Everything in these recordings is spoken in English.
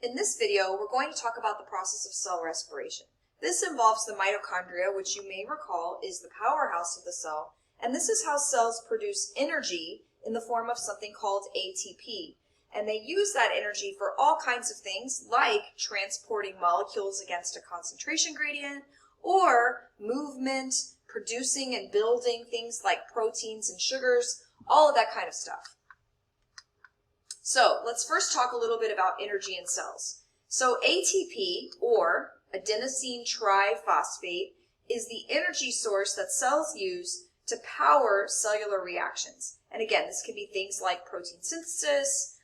In this video, we're going to talk about the process of cell respiration. This involves the mitochondria, which you may recall is the powerhouse of the cell, and this is how cells produce energy in the form of something called ATP. And they use that energy for all kinds of things, like transporting molecules against a concentration gradient, or movement, producing and building things like proteins and sugars, all of that kind of stuff. So let's first talk a little bit about energy in cells. So ATP, or adenosine triphosphate, is the energy source that cells use to power cellular reactions. And again, this can be things like protein synthesis,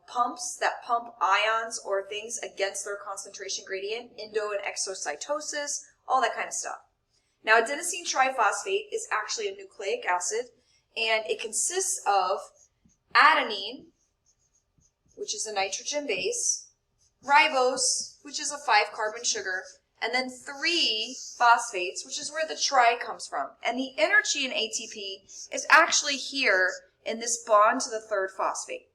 pumps that pump ions or things against their concentration gradient, endo and exocytosis, all that kind of stuff. Now, adenosine triphosphate is actually a nucleic acid, and it consists of adenine, which is a nitrogen base, ribose, which is a 5-carbon sugar, and then 3 phosphates, which is where the tri comes from. And the energy in ATP is actually here in this bond to the 3rd phosphate.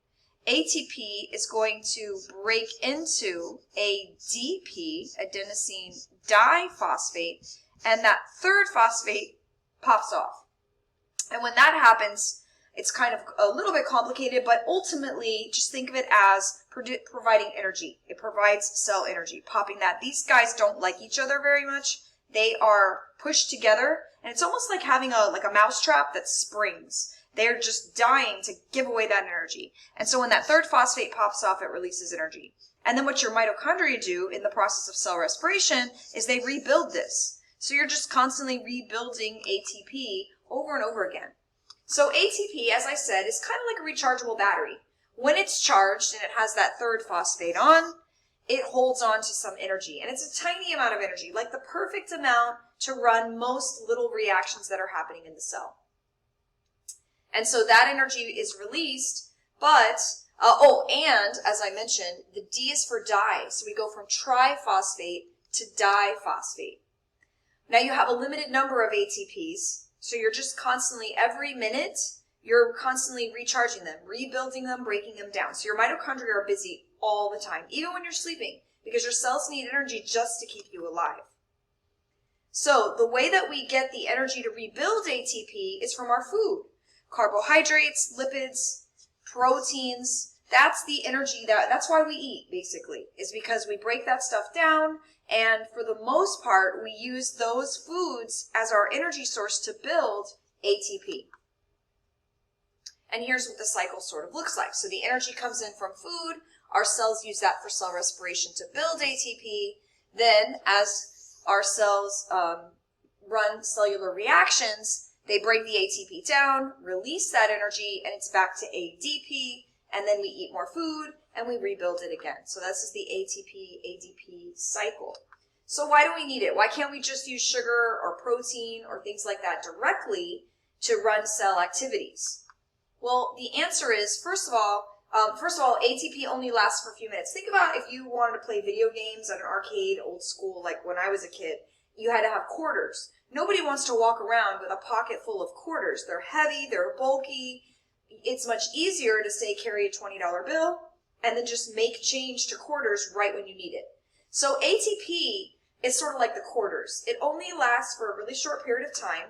ATP is going to break into ADP, adenosine diphosphate, and that 3rd phosphate pops off. And when that happens, it's kind of a little bit complicated, but ultimately just think of it as providing energy. It provides cell energy, popping that. These guys don't like each other very much. They are pushed together, and it's almost like having a mousetrap that springs. They're just dying to give away that energy. And so when that 3rd phosphate pops off, it releases energy. And then what your mitochondria do in the process of cell respiration is they rebuild this. So you're just constantly rebuilding ATP over and over again. So ATP, as I said, is kind of like a rechargeable battery. When it's charged and it has that 3rd phosphate on, it holds on to some energy. And it's a tiny amount of energy, like the perfect amount to run most little reactions that are happening in the cell. And so that energy is released, but, and as I mentioned, the D is for di. So we go from triphosphate to diphosphate. Now you have a limited number of ATPs. So you're just constantly, every minute, you're constantly recharging them, rebuilding them, breaking them down. So your mitochondria are busy all the time, even when you're sleeping, because your cells need energy just to keep you alive. So the way that we get the energy to rebuild ATP is from our food. Carbohydrates, lipids, proteins, that's the energy that's why we eat, basically, is because we break that stuff down, and for the most part, we use those foods as our energy source to build ATP. And here's what the cycle sort of looks like. So the energy comes in from food, our cells use that for cell respiration to build ATP, then as our cells run cellular reactions, they break the ATP down, release that energy, and it's back to ADP, and then we eat more food, and we rebuild it again. So this is the ATP-ADP cycle. So why do we need it? Why can't we just use sugar or protein or things like that directly to run cell activities? Well, the answer is, first of all, ATP only lasts for a few minutes. Think about if you wanted to play video games at an arcade, old school, like when I was a kid, you had to have quarters. Nobody wants to walk around with a pocket full of quarters. They're heavy, they're bulky. It's much easier to say carry a $20 bill and then just make change to quarters right when you need it. So ATP is sort of like the quarters. It only lasts for a really short period of time.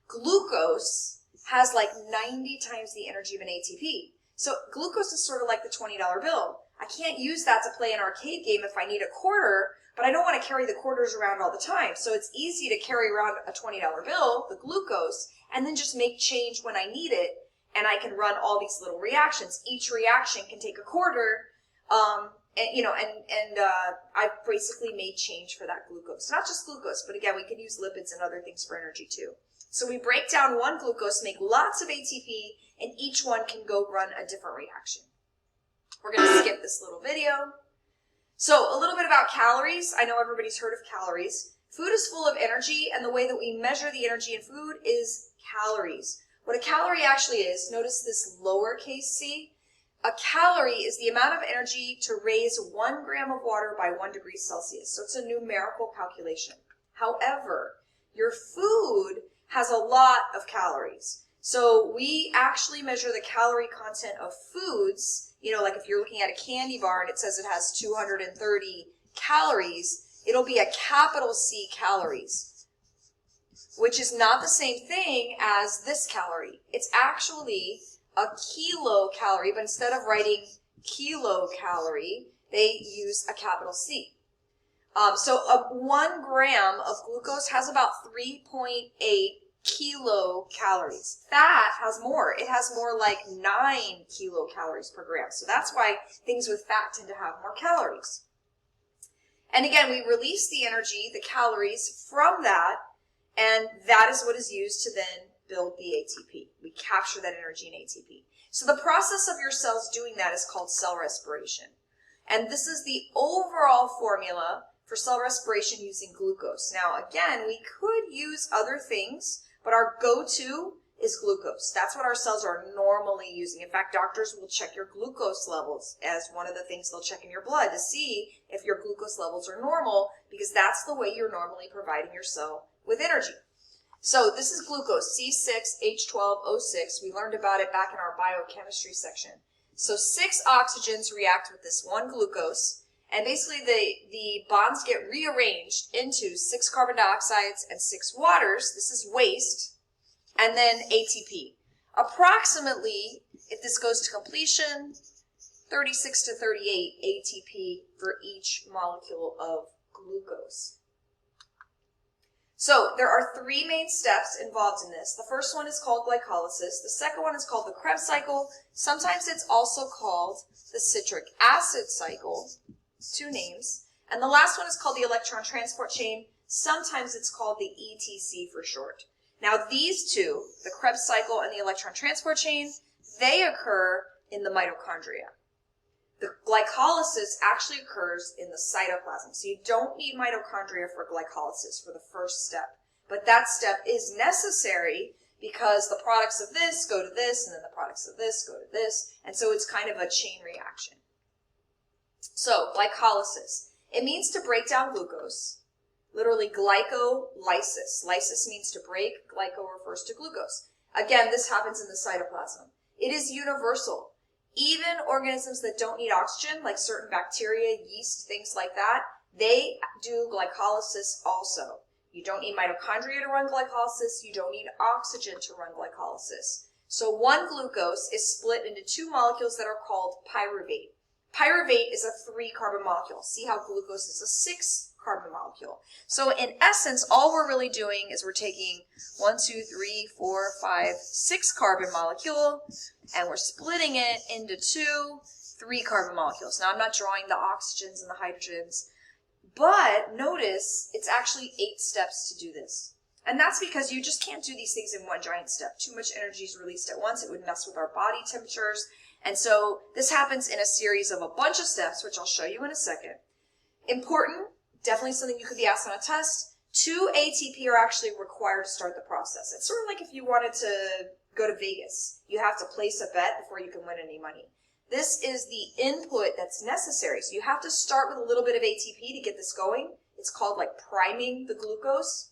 Glucose has like 90 times the energy of an ATP. So glucose is sort of like the $20 bill. I can't use that to play an arcade game if I need a quarter, but I don't want to carry the quarters around all the time. So it's easy to carry around a $20 bill, the glucose, and then just make change when I need it. And I can run all these little reactions. Each reaction can take a quarter, I've basically made change for that glucose. Not just glucose, but again, we can use lipids and other things for energy too. So we break down one glucose, make lots of ATP, and each one can go run a different reaction. We're going to skip this little video. So a little bit about calories. I know everybody's heard of calories. Food is full of energy, and the way that we measure the energy in food is calories. What a calorie actually is, notice this lowercase c. A calorie is the amount of energy to raise 1 gram of water by 1 degree Celsius. So it's a numerical calculation. However, your food has a lot of calories. So we actually measure the calorie content of foods you know, like if you're looking at a candy bar and it says it has 230 calories, it'll be a capital C calories, which is not the same thing as this calorie. It's actually a kilocalorie, but instead of writing kilocalorie, they use a capital C. So 1 gram of glucose has about 3.8 kilocalories. Fat has more. It has more like 9 kilocalories per gram. So that's why things with fat tend to have more calories. And again, we release the energy, the calories from that, and that is what is used to then build the ATP. We capture that energy in ATP. So the process of your cells doing that is called cell respiration. And this is the overall formula for cell respiration using glucose. Now, again, we could use other things, but our go-to is glucose. That's what our cells are normally using. In fact, doctors will check your glucose levels as one of the things they'll check in your blood to see if your glucose levels are normal, because that's the way you're normally providing your cell with energy. So this is glucose, C6H12O6. We learned about it back in our biochemistry section. So 6 oxygens react with this 1 glucose, and basically the bonds get rearranged into 6 carbon dioxides and 6 waters. This is waste, and then ATP. Approximately, if this goes to completion, 36 to 38 ATP for each molecule of glucose. So there are 3 main steps involved in this. The first one is called glycolysis. The second one is called the Krebs cycle. Sometimes it's also called the citric acid cycle, 2 names. And the last one is called the electron transport chain. Sometimes it's called the ETC for short. Now these 2, the Krebs cycle and the electron transport chain, they occur in the mitochondria. The glycolysis actually occurs in the cytoplasm. So you don't need mitochondria for glycolysis for the first step. But that step is necessary because the products of this go to this, and then the products of this go to this. And so it's kind of a chain reaction. So glycolysis. It means to break down glucose. Literally glycolysis. Lysis means to break. Glyco refers to glucose. Again, this happens in the cytoplasm. It is universal. Even organisms that don't need oxygen, like certain bacteria, yeast, things like that, they do glycolysis also. You don't need mitochondria to run glycolysis. You don't need oxygen to run glycolysis. So 1 glucose is split into 2 molecules that are called pyruvate. Pyruvate is a 3-carbon molecule. See how glucose is a 6-carbon molecule. So in essence, all we're really doing is we're taking 1, 2, 3, 4, 5, 6-carbon molecule, and we're splitting it into 2 3-carbon molecules. Now I'm not drawing the oxygens and the hydrogens, but notice it's actually 8 steps to do this. And that's because you just can't do these things in one giant step. Too much energy is released at once. It would mess with our body temperatures. And so this happens in a series of a bunch of steps, which I'll show you in a second. Important, definitely something you could be asked on a test. 2 ATP are actually required to start the process. It's sort of like if you wanted to go to Vegas. You have to place a bet before you can win any money. This is the input that's necessary. So you have to start with a little bit of ATP to get this going. It's called like priming the glucose.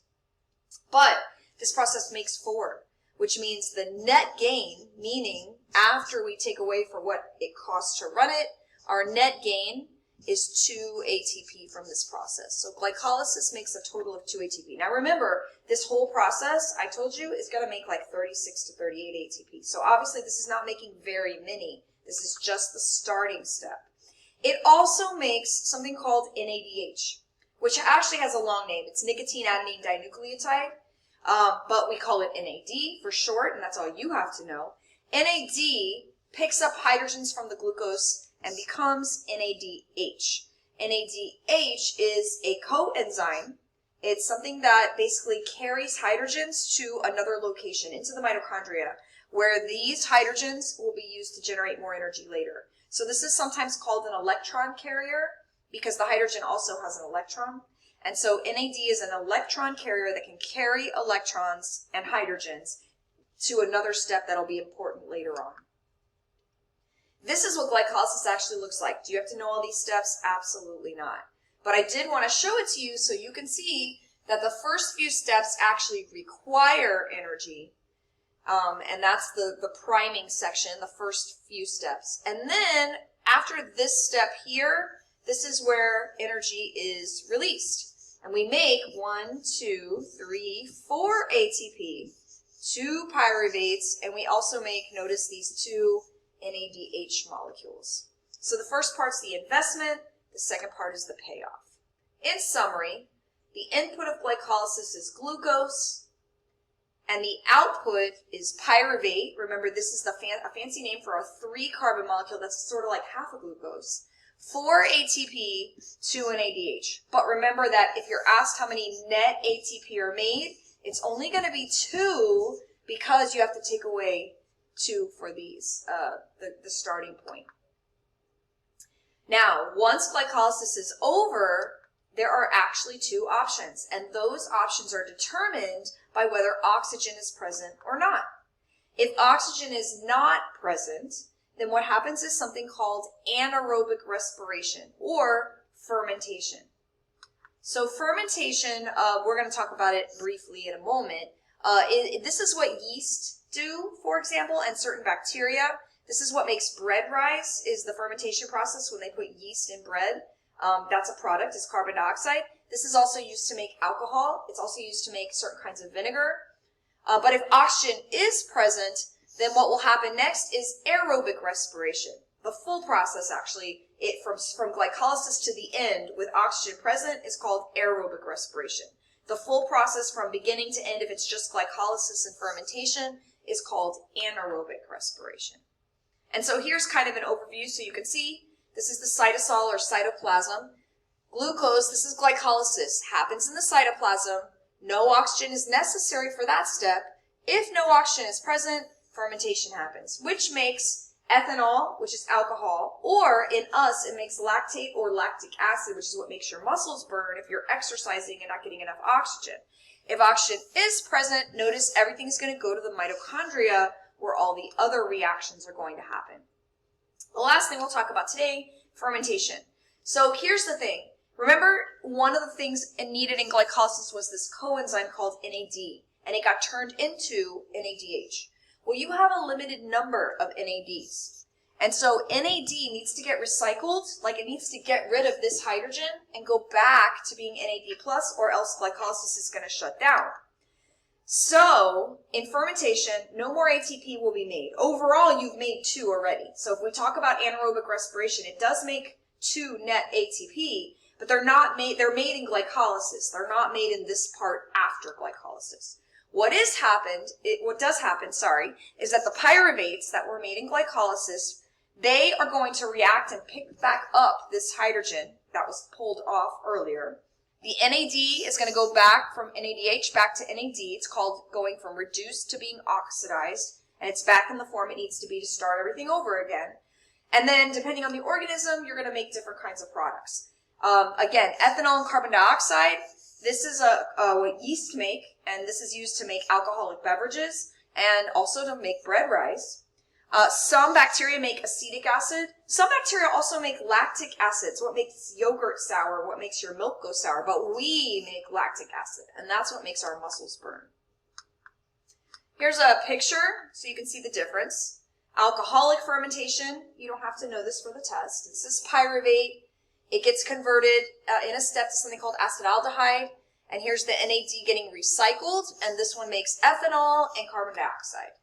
But this process makes 4, which means the net gain, meaning after we take away for what it costs to run it, our net gain is 2 ATP from this process. So glycolysis makes a total of 2 ATP. Now remember, this whole process, I told you, is going to make like 36 to 38 ATP. So obviously this is not making very many. This is just the starting step. It also makes something called NADH, which actually has a long name. It's nicotine adenine dinucleotide, but we call it NAD for short, and that's all you have to know. NAD picks up hydrogens from the glucose and becomes NADH. NADH is a coenzyme. It's something that basically carries hydrogens to another location, into the mitochondria, where these hydrogens will be used to generate more energy later. So this is sometimes called an electron carrier because the hydrogen also has an electron. And so NAD is an electron carrier that can carry electrons and hydrogens to another step that'll be important later on. This is what glycolysis actually looks like. Do you have to know all these steps? Absolutely not. But I did want to show it to you so you can see that the first few steps actually require energy. And that's the priming section, the first few steps. And then after this step here, this is where energy is released. And we make 1, 2, 3, 4 ATP, 2 pyruvates, and we also make, notice these 2 NADH molecules. So the first part's the investment, the second part is the payoff. In summary, the input of glycolysis is glucose, and the output is pyruvate. Remember, this is a fancy name for a 3-carbon molecule that's sort of like half a glucose. 4 ATP, 2 NADH. But remember that if you're asked how many net ATP are made, it's only going to be 2 because you have to take away 2 for these, the starting point. Now, once glycolysis is over, there are actually 2 options, and those options are determined by whether oxygen is present or not. If oxygen is not present, then what happens is something called anaerobic respiration or fermentation. So fermentation, we're going to talk about it briefly in a moment. This is what yeast do, for example, and certain bacteria. This is what makes bread rise, is the fermentation process when they put yeast in bread. That's a product, is carbon dioxide. This is also used to make alcohol. It's also used to make certain kinds of vinegar. But if oxygen is present, then what will happen next is aerobic respiration. The full process, actually, from glycolysis to the end with oxygen present is called aerobic respiration. The full process from beginning to end, if it's just glycolysis and fermentation, is called anaerobic respiration. And so here's kind of an overview so you can see. This is the cytosol or cytoplasm. Glucose, this is glycolysis, happens in the cytoplasm. No oxygen is necessary for that step. If no oxygen is present, fermentation happens, which makes ethanol, which is alcohol, or in us, it makes lactate or lactic acid, which is what makes your muscles burn if you're exercising and not getting enough oxygen. If oxygen is present, notice everything's going to go to the mitochondria where all the other reactions are going to happen. The last thing we'll talk about today, fermentation. So here's the thing. Remember, one of the things needed in glycolysis was this coenzyme called NAD, and it got turned into NADH. Well, you have a limited number of NADs. And so NAD needs to get recycled, like it needs to get rid of this hydrogen and go back to being NAD+, or else glycolysis is going to shut down. So, in fermentation, no more ATP will be made. Overall, you've made 2 already. So if we talk about anaerobic respiration, it does make 2 net ATP, but they're made in glycolysis. They're not made in this part after glycolysis. What does happen, is that the pyruvates that were made in glycolysis, they are going to react and pick back up this hydrogen that was pulled off earlier. The NAD is going to go back from NADH back to NAD. It's called going from reduced to being oxidized, and it's back in the form it needs to be to start everything over again. And then, depending on the organism, you're going to make different kinds of products. Again, ethanol and carbon dioxide, this is what yeast make, and this is used to make alcoholic beverages and also to make bread rise. Some bacteria make acetic acid. Some bacteria also make lactic acid. It's what makes yogurt sour, what makes your milk go sour. But we make lactic acid, and that's what makes our muscles burn. Here's a picture so you can see the difference. Alcoholic fermentation, you don't have to know this for the test. This is pyruvate. It gets converted in a step to something called acetaldehyde. And here's the NAD getting recycled, and this one makes ethanol and carbon dioxide.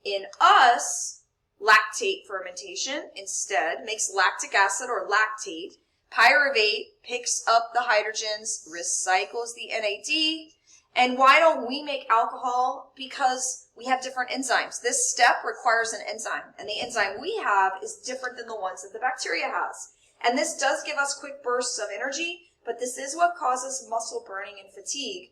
In us, lactate fermentation instead makes lactic acid or lactate. Pyruvate picks up the hydrogens, recycles the NAD. And why don't we make alcohol? Because we have different enzymes. This step requires an enzyme, and the enzyme we have is different than the ones that the bacteria has. And this does give us quick bursts of energy, but this is what causes muscle burning and fatigue.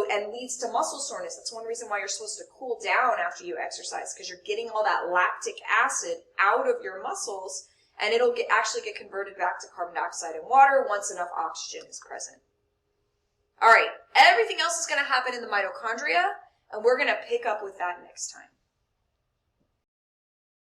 And leads to muscle soreness. That's one reason why you're supposed to cool down after you exercise, because you're getting all that lactic acid out of your muscles, and it'll actually get converted back to carbon dioxide and water once enough oxygen is present. All right, everything else is going to happen in the mitochondria, and we're going to pick up with that next time.